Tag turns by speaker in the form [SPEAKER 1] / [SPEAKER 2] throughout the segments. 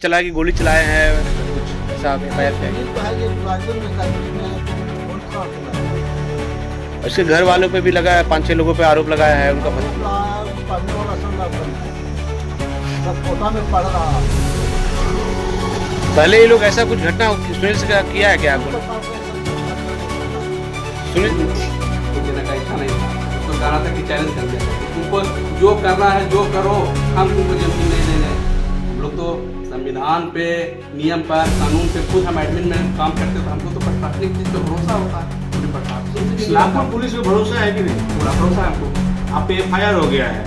[SPEAKER 1] चला कि गोली चलाए हैं कुछ ऐसा एफआईआर किया गया। उसके घर वालों पे भी लगा है, 5-6 लोगों पे आरोप लगाया है उनका पहले ये लोग ऐसा कुछ घटना सुनील से किया है क्या आपको? सुनील
[SPEAKER 2] उसको कहा था कि चैलेंज कर दिया तुमको जो करना है जो करो, हम तुमको जमीन नहीं देंगे। हम लोग तो संविधान पे, नियम पर, कानून पे खुद हम एडमिन में काम करते तो हमको तो प्रशासनिक चीज पे भरोसा होता है।
[SPEAKER 3] इस्लामपुर पुलिस पे भरोसा है कि नहीं?
[SPEAKER 2] पूरा भरोसा है हमको।
[SPEAKER 3] आप पे एफआईआर हो गया है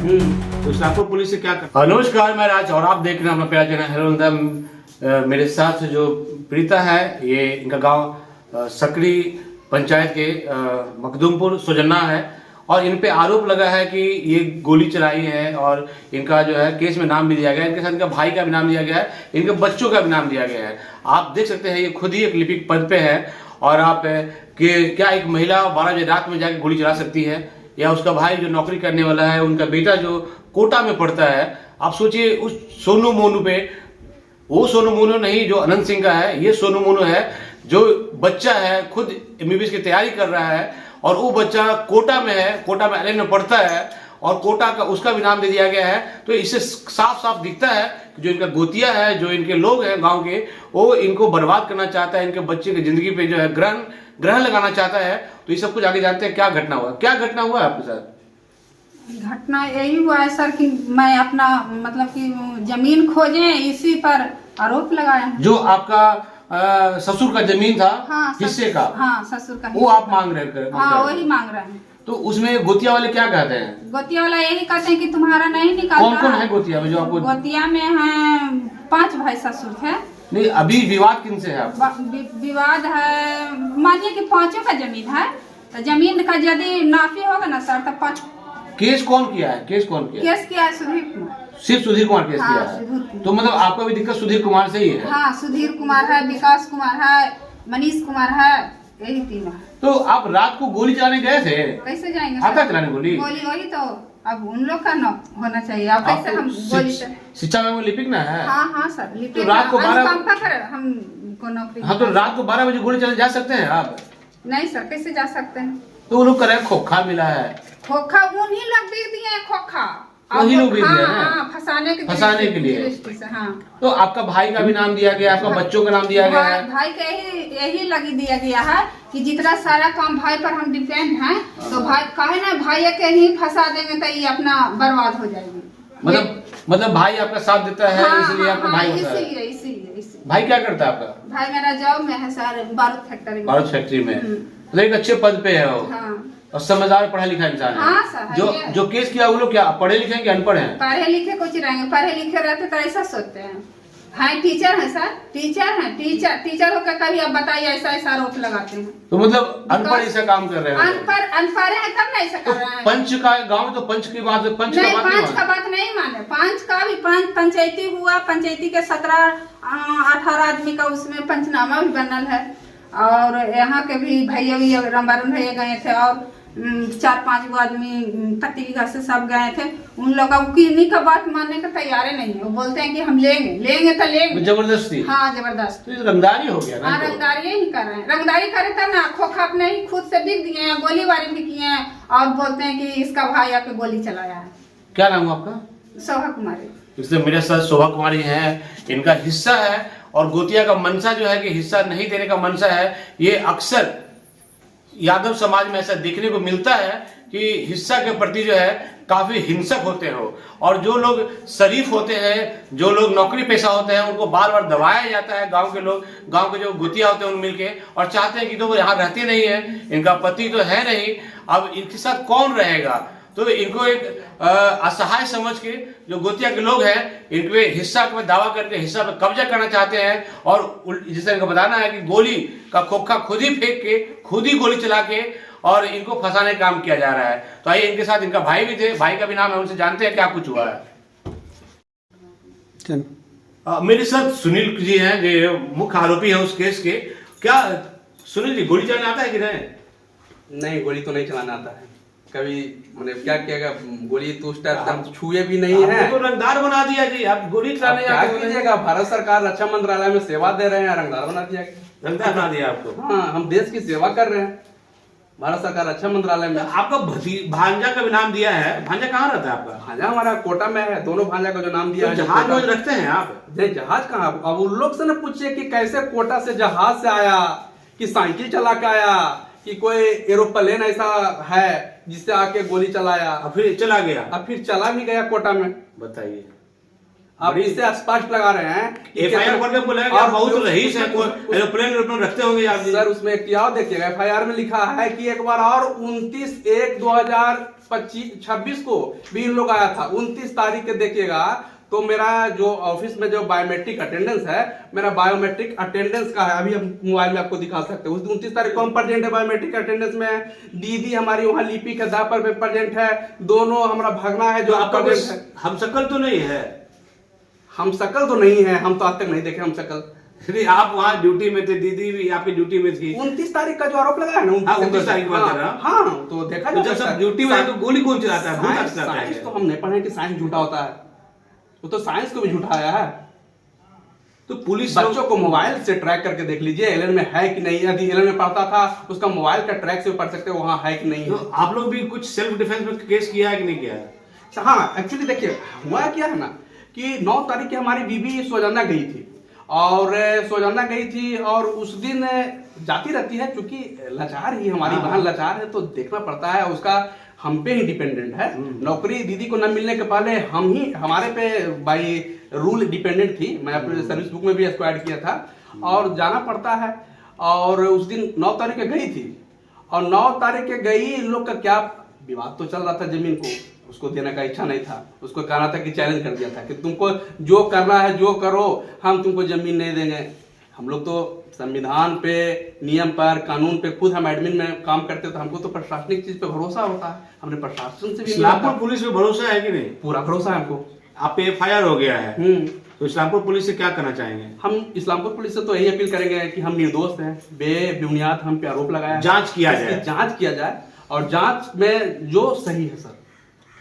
[SPEAKER 3] तो इस्लामपुर पुलिस से क्या कर? नमस्कार, मैं राज और आप देख रहे हैं अपना प्यारा चैनल हेलो। मेरे साथ जो प्रीता है, ये इनका गांव सकड़ी पंचायत के मखदूमपुर सुजन्ना है और इन पे आरोप लगा है कि ये गोली चलाई है और इनका जो है केस में नाम भी दिया गया है। इनके साथ इनका भाई का भी नाम दिया गया है, इनके बच्चों का भी नाम दिया गया है। आप देख सकते हैं ये खुद ही एक लिपिक पद पे है और आप कि क्या एक महिला 12 बजे रात में जाके गोली चला सकती है, या उसका भाई जो नौकरी करने वाला है, उनका बेटा जो कोटा में पढ़ता है। आप सोचिए उस सोनू मोनू पे, वो सोनू मोनू नहीं जो अनंत सिंह का है, ये सोनू मोनू है जो बच्चा है खुद एमबीबीएस की तैयारी कर रहा है और वो बच्चा कोटा में है, कोटा में एलएन में पढ़ता है और कोटा का उसका भी नाम दे दिया गया है। तो इससे साफ साफ दिखता है कि जो इनका गोतिया है, जो इनके लोग हैं गांव के, वो इनको बर्बाद करना चाहता है, इनके बच्चे की जिंदगी पे जो है ग्रहण लगाना चाहता है। तो ये सब कुछ आगे जानते हैं क्या घटना हुआ, क्या घटना हुआ आपके साथ?
[SPEAKER 4] घटना यही हुआ है सर कि मैं अपना मतलब कि जमीन खोजे इसी पर आरोप लगाया है।
[SPEAKER 3] जो आपका ससुर का जमीन था,
[SPEAKER 4] हाँ,
[SPEAKER 3] हिस्से का,
[SPEAKER 4] हाँ ससुर का
[SPEAKER 3] वो आप मांग रहे हैं?
[SPEAKER 4] हाँ वही मांग रहे हैं।
[SPEAKER 3] तो उसमें गोतिया वाले क्या कहते हैं?
[SPEAKER 4] गोतिया वाला यही कहते हैं कि तुम्हारा नहीं निकालता।
[SPEAKER 3] कौन कौन है गोतिया में जो आपको?
[SPEAKER 4] गोतिया में है 5 भाई ससुर है।
[SPEAKER 3] नहीं, अभी विवाद किन से है आपका?
[SPEAKER 4] विवाद है, मानिए कि 5 का जमीन है, तो जमीन का यदि नाफी होगा ना सर तो 5।
[SPEAKER 3] केस कौन किया है? केस कौन किया?
[SPEAKER 4] केस किया है सुधीर कुमार।
[SPEAKER 3] सिर्फ सुधीर कुमार केस
[SPEAKER 4] हाँ,
[SPEAKER 3] किया है? तो मतलब आपका भी दिक्कत सुधीर कुमार से ही है?
[SPEAKER 4] हाँ, सुधीर कुमार है, विकास कुमार है, मनीष कुमार है, यही तीनों है।
[SPEAKER 3] तो आप रात को गोली चलाने गए थे?
[SPEAKER 4] कैसे जाएंगे?
[SPEAKER 3] आता चलाने गोली?
[SPEAKER 4] गोली वही तो अब उन लोग का न होना चाहिए। अब कैसे हम गोली से?
[SPEAKER 3] शिक्षा में वो लिपिक ना है?
[SPEAKER 4] हाँ सर, लिपिक।
[SPEAKER 3] तो रात को 12
[SPEAKER 4] हम को नौकरी।
[SPEAKER 3] हाँ, तो रात को 12 बजे गोली चलाने जा सकते हैं आप?
[SPEAKER 4] नहीं सर, कैसे जा सकते हैं?
[SPEAKER 3] तो वो लोग कह रहे हैं खोखा मिला है।
[SPEAKER 4] खोखा उन्हीं लोग दे दिए हैं, खोखा
[SPEAKER 3] वही लोग भी दिए हैं?
[SPEAKER 4] हाँ, फंसाने के लिए दृष्टि से। हाँ,
[SPEAKER 3] तो आपका भाई का भी नाम दिया गया, आपका बच्चों का नाम दिया गया है?
[SPEAKER 4] भाई का यही लगी दिया गया है कि जितना सारा काम भाई पर हम डिपेंड हैं, तो भाई कहे ना भाई के ही फंसा देंगे तो ये अपना बर्बाद हो जाएगी।
[SPEAKER 3] मतलब भाई आपका साथ देता है, इसलिए आपका भाई होता है?
[SPEAKER 4] इसीलिए।
[SPEAKER 3] भाई क्या करता है आपका?
[SPEAKER 4] भाई मेरा जॉब में है सर, बारूद फैक्ट्री में।
[SPEAKER 3] तो एक अच्छे पद पे है वो।
[SPEAKER 4] हाँ।
[SPEAKER 3] और समझदार पढ़ा लिखा इंसान है।
[SPEAKER 4] हाँ सर,
[SPEAKER 3] जो केस किया वो लोग क्या पढ़े लिखे हैं कि अनपढ़ हैं?
[SPEAKER 4] पढ़े लिखे कुछ रहेंगे, पढ़े लिखे रहते तो ऐसा सोचते हैं। हाँ, टीचर है सर, टीचर होकर कभी आप बताइए ऐसा आरोप लगाते हैं।
[SPEAKER 3] तो मतलब अनपढ़ ऐसा काम कर रहे हैं?
[SPEAKER 4] अनपढ़ है तब नहीं ऐसा कर रहे हैं।
[SPEAKER 3] पंच का गांव में तो पंच की बात है, पंच का
[SPEAKER 4] बात नहीं माने। पंच का भी पंचायती हुआ, पंचायती के 17-18 आदमी का उसमें पंचनामा भी बनल है। और यहाँ के भी भैया भी रामबारुन भैया गए थे और 4-5 आदमी पति के घर से सब गए थे। उन लोग किन्हीं का बात मानने का तैयार नहीं है। वो बोलते हैं कि हम लेंगे तो लेंगे,
[SPEAKER 3] जबरदस्ती।
[SPEAKER 4] हाँ जबरदस्ती।
[SPEAKER 3] तो रंगदारी हो गया ना?
[SPEAKER 4] हाँ, रंगदारी ही कर रहे हैं। रंगदारी करे तब ना, खोखा अपने ही खुद से बिक दिए हैं, गोलीबारी भी किए हैं और बोलते हैं कि इसका भाई आके गोली चलाया है।
[SPEAKER 3] क्या नाम है आपका?
[SPEAKER 4] शोभा कुमारी।
[SPEAKER 3] इसलिए मेरे साथ शोभा कुमारी है, इनका हिस्सा है। और गोतिया का मनसा जो है कि हिस्सा नहीं देने का मनसा है। ये अक्सर यादव समाज में ऐसा देखने को मिलता है कि हिस्सा के प्रति जो है काफी हिंसक होते हो, और जो लोग शरीफ होते हैं, जो लोग नौकरी पेशा होते हैं, उनको बार बार दबाया जाता है। गांव के लोग, गांव के जो गोतिया होते हैं उन मिलके, और चाहते हैं कि तो वो यहाँ रहते नहीं है, इनका पति तो है नहीं, अब इनके साथ कौन रहेगा। तो इनको एक असहाय समझ के जो गोतिया के लोग हैं, इनके हिस्सा में दावा करके हिस्सा पे कब्जा करना चाहते हैं। और जिससे इनको बताना है कि गोली का खोखा खुद ही फेंक के, खुद ही गोली चला के और इनको फंसाने का काम किया जा रहा है। तो आइए, इनके साथ इनका भाई भी थे, भाई का भी नाम है, उनसे जानते हैं क्या कुछ हुआ है। मेरे साथ सुनील जी हैं जो मुख्य आरोपी है उस केस के। क्या सुनील जी, गोली चलाना आता है कि नहीं?
[SPEAKER 2] नहीं, गोली तो नहीं चलाना आता है। कभी मैंने क्या किया, गोली तो उस टाइम हम छुए भी नहीं है।
[SPEAKER 3] तो रंगदार बना दिया जी, आप गोली चलाने
[SPEAKER 2] क्या कीजिएगा, भारत सरकार रक्षा मंत्रालय में सेवा दे रहे हैं, रंगदार बना दिया।
[SPEAKER 3] रंगदार बना दिया आपको?
[SPEAKER 2] हाँ, हम देश की सेवा कर रहे हैं, भारत सरकार रक्षा मंत्रालय में।
[SPEAKER 3] आपका भांजा का भी नाम दिया है, भांजा कहाँ रहता है आपका?
[SPEAKER 2] भांजा हमारा कोटा में है, दोनों भांजा का जो नाम दिया है।
[SPEAKER 3] जहाज रोज रखते हैं आप?
[SPEAKER 2] नहीं, जहाज कहाँ, अब उन लोग से न पूछिए कि कैसे कोटा से जहाज से आया, कि साइकिल चला के आया, कि कोई एरोप्लेन ऐसा है जिससे आके गोली चलाया,
[SPEAKER 3] अब फिर चला गया,
[SPEAKER 2] अब फिर चला भी गया कोटा में।
[SPEAKER 3] बताइए,
[SPEAKER 2] आप इससे स्पष्ट लगा रहे हैं कि
[SPEAKER 3] एफआईआर पर बोला कि बहुत रईस है, एरोप्लेन रखते होंगे आप जी।
[SPEAKER 2] सर उसमें एक क्या देखिएगा, एफआईआर में लिखा है कि एक बार और 29/1/2026 को भी इन लोग आया था। 29 तारीख के देखिएगा, तो मेरा जो ऑफिस में जो बायोमेट्रिक अटेंडेंस है, मेरा बायोमेट्रिक अटेंडेंस का है, अभी हम मोबाइल में आपको दिखा सकते हैं। उस 29 तारीख को हम प्रेजेंट है बायोमेट्रिक अटेंडेंस में। दीदी हमारी वहाँ लिपि के आधार पर प्रेजेंट है, दोनों हमारा भगना है जो आपका प्रेजेंट है।
[SPEAKER 3] हम शकल तो नहीं है?
[SPEAKER 2] हम शकल तो नहीं है, हम तो आज तक नहीं देखे हम शकल।
[SPEAKER 3] आप वहाँ ड्यूटी में थे, दीदी भी आपकी ड्यूटी में थी।
[SPEAKER 2] 29 तारीख का जो आरोप लगाया ना,
[SPEAKER 3] 29 तारीख को
[SPEAKER 2] हाँ, तो देखा
[SPEAKER 3] तो जब सब ड्यूटी में तो गोली कौन चलाता है?
[SPEAKER 2] साइंस तो हम नहीं पढ़े कि साइंस झूठा होता है, वो तो साइंस को भी झूठाया है।
[SPEAKER 3] तो पुलिस
[SPEAKER 2] बच्चों को मोबाइल से ट्रैक करके देख लीजिए एलन में है कि नहीं। यदि एलन में पढ़ता था, उसका मोबाइल का ट्रैक से पढ़ सकते वहां है कि नहीं है।
[SPEAKER 3] तो आप लोग भी कुछ सेल्फ डिफेंस में केस किया है कि नहीं किया है?
[SPEAKER 2] हाँ, एक्चुअली देखिए हुआ क्या है ना कि 9 तारीख की हमारी बीबी सोजाना गई थी, और सोजाना गई थी, और उस दिन जाती रहती है, क्योंकि लाचार ही हमारी बहन लाचार है, तो देखना पड़ता है, उसका हम पे ही डिपेंडेंट है। नौकरी दीदी को न मिलने के पहले हम ही, हमारे पे बाई रूल डिपेंडेंट थी। मैं अपने सर्विस बुक में भी इसको ऐड किया था, और जाना पड़ता है। और उस दिन 9 तारीख के गई थी, और 9 तारीख के गई, इन लोग का क्या विवाद तो चल रहा था जमीन को, उसको देने का इच्छा नहीं था। उसको कहना था कि चैलेंज कर दिया था कि तुमको जो करना है जो करो, हम तुमको जमीन नहीं देंगे। हम लोग तो संविधान पे, नियम पर, कानून पे, खुद हम एडमिन में काम करते, तो हमको तो प्रशासनिक चीज पे भरोसा होता है। हमने प्रशासन से भी
[SPEAKER 3] इस्लामपुर पुलिस पे भरोसा है कि नहीं?
[SPEAKER 2] पूरा भरोसा है हमको।
[SPEAKER 3] आप पे एफआईआर हो गया है, तो इस्लामपुर पुलिस से क्या करना चाहेंगे?
[SPEAKER 2] हम इस्लामपुर पुलिस से तो यही अपील करेंगे कि हम निर्दोष हैं, बेबुनियाद हम पे आरोप लगाया,
[SPEAKER 3] जांच किया जाए,
[SPEAKER 2] जांच किया जाए, और जांच में जो सही है सर।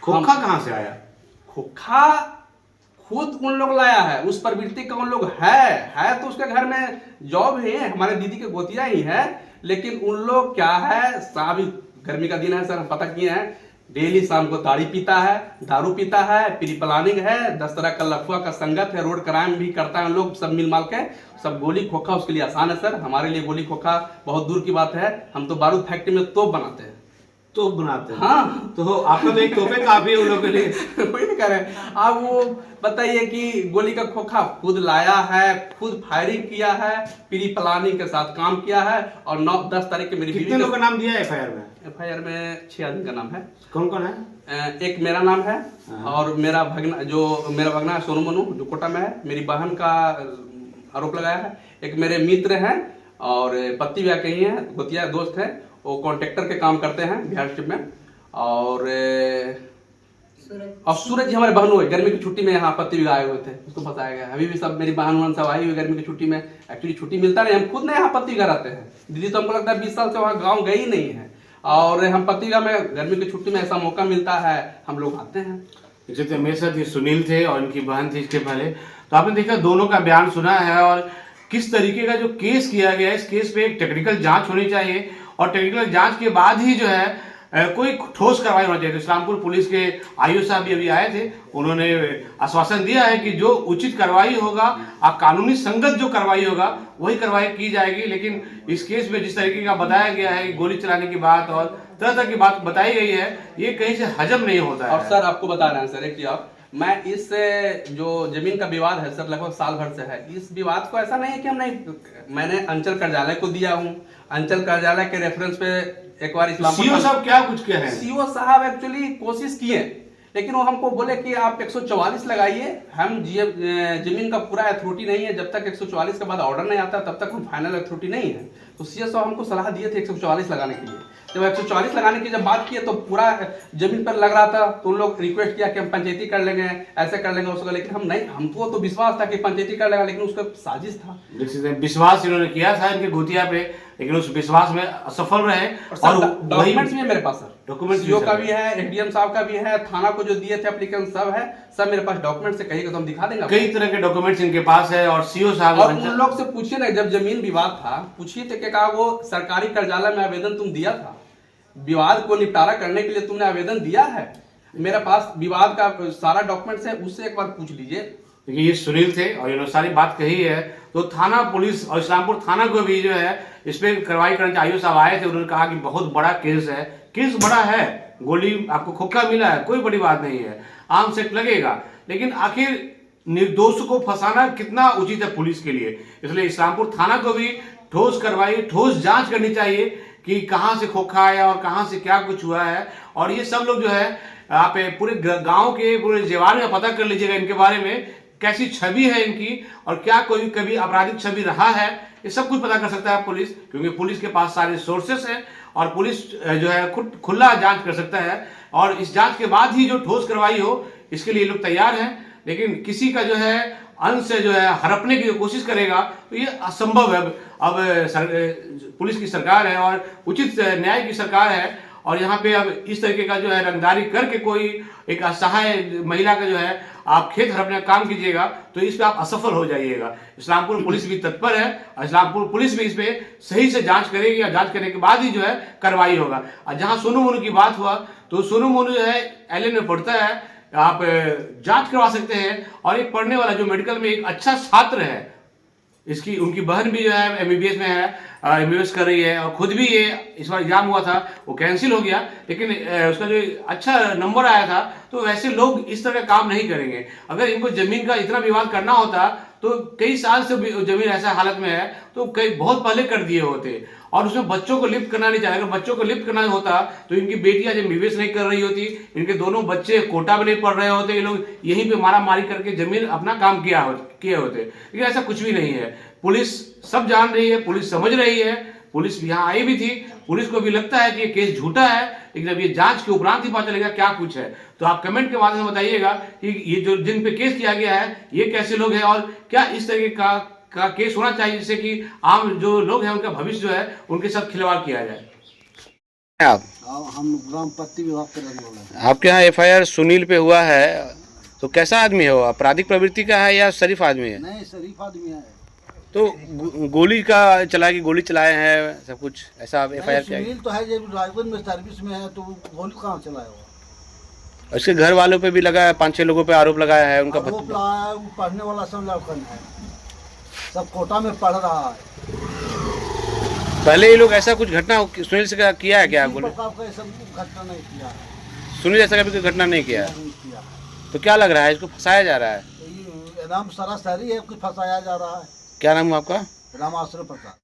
[SPEAKER 3] खोखा कहाँ से आया?
[SPEAKER 2] खोखा खुद उन लोग लाया है, उस प्रवृत्ति का उन लोग है तो उसके घर में जॉब है, हमारे दीदी के गोतिया ही है। लेकिन उन लोग क्या है, शाम गर्मी का दिन है सर, हम पता किए हैं, डेली शाम को ताड़ी पीता है, दारू पीता है, प्री प्लानिंग है, 10 तरह का लफुआ का संगत है, रोड क्राइम भी करता है लोग, सब मिल माल के। सब गोली खोखा उसके लिए आसान है सर, हमारे लिए गोली खोखा बहुत दूर की बात है। हम तो बारूद फैक्ट्री में तोप बनाते हैं।
[SPEAKER 3] तो बनाते हैं?
[SPEAKER 2] हाँ,
[SPEAKER 3] तो आपका तो एक तोहफे काफी है उन लोगों के लिए।
[SPEAKER 2] कोई नहीं कह रहे। आप वो बताइए कि गोली का खोखा खुद लाया है, खुद फायरिंग किया है, प्री प्लानिंग के साथ काम किया है, और 9-10 तारीख के मेरी
[SPEAKER 3] कितने लोगों का नाम दिया है एफआईआर में?
[SPEAKER 2] एफआईआर में 6 आदमी का नाम है।
[SPEAKER 3] कौन कौन है?
[SPEAKER 2] एक मेरा नाम है, और मेरा भगना है सोनू मनु, जो कोटा में है, मेरी बहन का आरोप लगाया है। एक मेरे मित्र हैं, और पति भी कहीं है, गोतिया दोस्त है, वो कॉन्ट्रैक्टर के काम करते हैं बिहार स्टेट में। और सूरज जी हमारे बहन हुए, गर्मी की छुट्टी में यहाँ पति भी आए हुए थे, उसको फंसाया गया। अभी भी सब मेरी बहन सब आई हुई गर्मी की छुट्टी में। एक्चुअली छुट्टी मिलता नहीं, हम खुद ना यहाँ पति घर आते हैं। दीदी तो हमको लगता है 20 साल से वहाँ गाँव गई नहीं है, और हम पतिगा में गर्मी की छुट्टी में ऐसा मौका मिलता है, हम लोग आते हैं।
[SPEAKER 3] जैसे मेरे साथ ये सुनील थे और इनकी बहन थी इसके पहले, तो आपने देखा दोनों का बयान सुना है, और किस तरीके का जो केस किया गया है, इस केस पे एक टेक्निकल जांच होनी चाहिए, और टेक्निकल जांच के बाद ही जो है कोई ठोस कार्रवाई होना चाहिए। तो इस्लामपुर पुलिस के आईओ साहब भी अभी आए थे, उन्होंने आश्वासन दिया है कि जो उचित कार्रवाई होगा, कानूनी संगत जो कार्रवाई होगा वही कार्रवाई की जाएगी। लेकिन इस केस में जिस तरीके का बताया गया है, गोली चलाने की बात और तरह तरह की बात बताई गई है, ये कहीं से हजम नहीं होता है।
[SPEAKER 2] और सर आपको बता रहे हैं सर, एक चीज आप, मैं इस जो जमीन का विवाद है सर, लगभग साल भर से है। इस विवाद को ऐसा नहीं है कि हम नहीं, मैंने अंचल कार्यालय को दिया हूँ, अंचल कार्यालय के रेफरेंस पे एक बार इस्लामपुर
[SPEAKER 3] सीओ साहब क्या कुछ कह रहे हैं?
[SPEAKER 2] सीओ साहब एक्चुअली कोशिश किए, लेकिन वो हमको बोले कि आप 144 लगाइए, हम जमीन का पूरा अथॉरिटी नहीं है, जब तक 144 के बाद ऑर्डर नहीं आता तब तक हम फाइनल अथॉरिटी नहीं है। तो CS साहब हमको सलाह दिए थे 144 लगाने के लिए। जब 144 लगाने की जब बात किए तो पूरा जमीन पर लग रहा था, तो उन लोग रिक्वेस्ट किया कि हम पंचायती कर लेंगे, ऐसे कर लेंगे उसको, लेकिन हम नहीं, हमको तो विश्वास था कि पंचायती कर लेगा, लेकिन उसका साजिश था।
[SPEAKER 3] विश्वास इन्होंने किया था इनके गोतिया पे, लेकिन उस विश्वास में असफल रहे।
[SPEAKER 2] और डॉक्यूमेंट्स भी है मेरे पास सर,
[SPEAKER 3] डॉक्यूमेंट्स
[SPEAKER 2] CO का भी है, SDM साहब का भी है, थाना को जो दिए थे एप्लीकेशन सब है, सब मेरे पास डॉक्यूमेंट से कहिएगा तो हम दिखा देंगे।
[SPEAKER 3] कई तरह के डॉक्यूमेंट्स इनके पास है। और CO साहब
[SPEAKER 2] और उन लोग से पूछिए ना, जब जमीन विवाद था पूछिए थे कि कहा वो सरकारी कार्यालय में आवेदन तुम दिया था, विवाद को निपटारा करने के लिए तुमने आवेदन दिया है? मेरे पास विवाद का सारा डॉक्यूमेंट्स है, उससे एक बार पूछ लीजिए।
[SPEAKER 3] देखिए ये सुनील थे और इन्होंने सारी बात कही है, तो थाना पुलिस और इस्लामपुर थाना को भी जो है इस पे कार्रवाई करने चाहिए। आईओ साहब आए थे, उन्होंने कहा कि बहुत बड़ा केस है, केस बड़ा है, गोली आपको खोखा मिला है, कोई बड़ी बात नहीं है, आर्म सेट लगेगा, लेकिन आखिर निर्दोष को फंसाना कितना उचित है पुलिस के लिए। इसलिए इस्लामपुर थाना को भी ठोस कार्रवाई, ठोस जांच करनी चाहिए कि कहां से खोखा है और कहां से क्या कुछ हुआ है। और ये सब लोग जो है आप पूरे गांव के पूरे जेवार में पता कर लीजिएगा इनके बारे में, कैसी छवि है इनकी और क्या कोई कभी आपराधिक छवि रहा है, ये सब कुछ पता कर सकता है पुलिस, क्योंकि पुलिस के पास सारे सोर्सेस हैं और पुलिस जो है खुद खुला जांच कर सकता है। और इस जांच के बाद ही जो ठोस कार्रवाई हो, इसके लिए लोग तैयार हैं। लेकिन किसी का जो है अंश से जो है हड़पने की जो कोशिश करेगा तो ये असंभव है। अब पुलिस की सरकार है और उचित न्याय की सरकार है, और यहाँ पे अब इस तरीके का जो है रंगदारी करके कोई एक असहाय महिला का जो है आप खेत हड़पने का काम कीजिएगा तो इस पे आप असफल हो जाइएगा। इस्लामपुर पुलिस भी तत्पर है और इस्लामपुर पुलिस भी इस पे सही से जांच करेगी, और जांच करने के बाद ही जो है कार्रवाई होगा। और जहां सोनू मोनू की बात हुआ, तो सोनू मोनू जो है LA में पढ़ता है, आप जांच करवा सकते हैं। और एक पढ़ने वाला जो मेडिकल में एक अच्छा छात्र है, इसकी उनकी बहन भी जो है MBBS में है, MBBS कर रही है, और खुद भी ये इस बार एग्जाम हुआ था, वो कैंसिल हो गया, लेकिन उसका जो अच्छा नंबर आया था। तो वैसे लोग इस तरह का काम नहीं करेंगे। अगर इनको जमीन का इतना विवाद करना होता तो कई साल से जमीन ऐसा हालत में है तो कई बहुत पहले कर दिए होते, और उसमें बच्चों को लिप्त करना नहीं चाहिए। अगर बच्चों को लिप्त करना होता तो इनकी बेटियां जब MBBS नहीं कर रही होती, इनके दोनों बच्चे कोटा में नहीं पढ़ रहे होते, ये लोग यहीं पे मारा मारी करके जमीन अपना काम किए होते। लेकिन ऐसा कुछ भी नहीं है। पुलिस सब जान रही है, पुलिस समझ रही है, पुलिस यहाँ आई भी थी, पुलिस को भी लगता है कि ये केस झूठा है, लेकिन अब ये जांच के उपरांत ही पता चलेगा क्या कुछ है। तो आप कमेंट के माध्यम से बताइएगा कि ये जो जिन पे केस किया गया है ये कैसे लोग हैं, और क्या इस तरीके का केस होना चाहिए जिससे कि आम जो लोग हैं उनका भविष्य जो है उनके साथ खिलवाड़ किया जाए।
[SPEAKER 1] आप
[SPEAKER 5] हम ग्राम पत्ती विभाग के रहने वाले हैं।
[SPEAKER 1] आपके यहाँ FIR सुनील पे हुआ है, तो कैसा आदमी है वो? आपराधिक प्रवृत्ति का है या शरीफ आदमी है?
[SPEAKER 5] नहीं, शरीफ आदमी है।
[SPEAKER 1] तो गोली का चला कि गोली चलाए हैं सब कुछ ऐसा FIR किया गया?
[SPEAKER 5] सुनील तो है जब रायगंज में सर्विस में है, तो गोली कहाँ चलाया हुआ?
[SPEAKER 1] उसके घर वालों पे भी लगा है, 5-6 लोगों पे आरोप लगाया है। उनका
[SPEAKER 5] आरोप लगाया है, वो पढ़ने वाला सब लड़कन है, सब कोटा में पढ़ रहा है।
[SPEAKER 1] पहले ये लोग ऐसा कुछ घटना सुनील से किया है क्या?
[SPEAKER 5] किसी
[SPEAKER 1] बोले
[SPEAKER 5] प्रकार का ऐसा घटना नहीं किया है।
[SPEAKER 1] सुनील ऐसा कभी कोई घटना नहीं किया है।
[SPEAKER 5] नहीं किया।
[SPEAKER 1] तो क्या लग रहा है, इसको फंसाया जा रहा है?
[SPEAKER 5] तो ये एकदम सरासरी है, कुछ फंसाया जा रहा है।
[SPEAKER 1] क्या नाम है आपका?
[SPEAKER 5] रामाश्रय प्रसाद।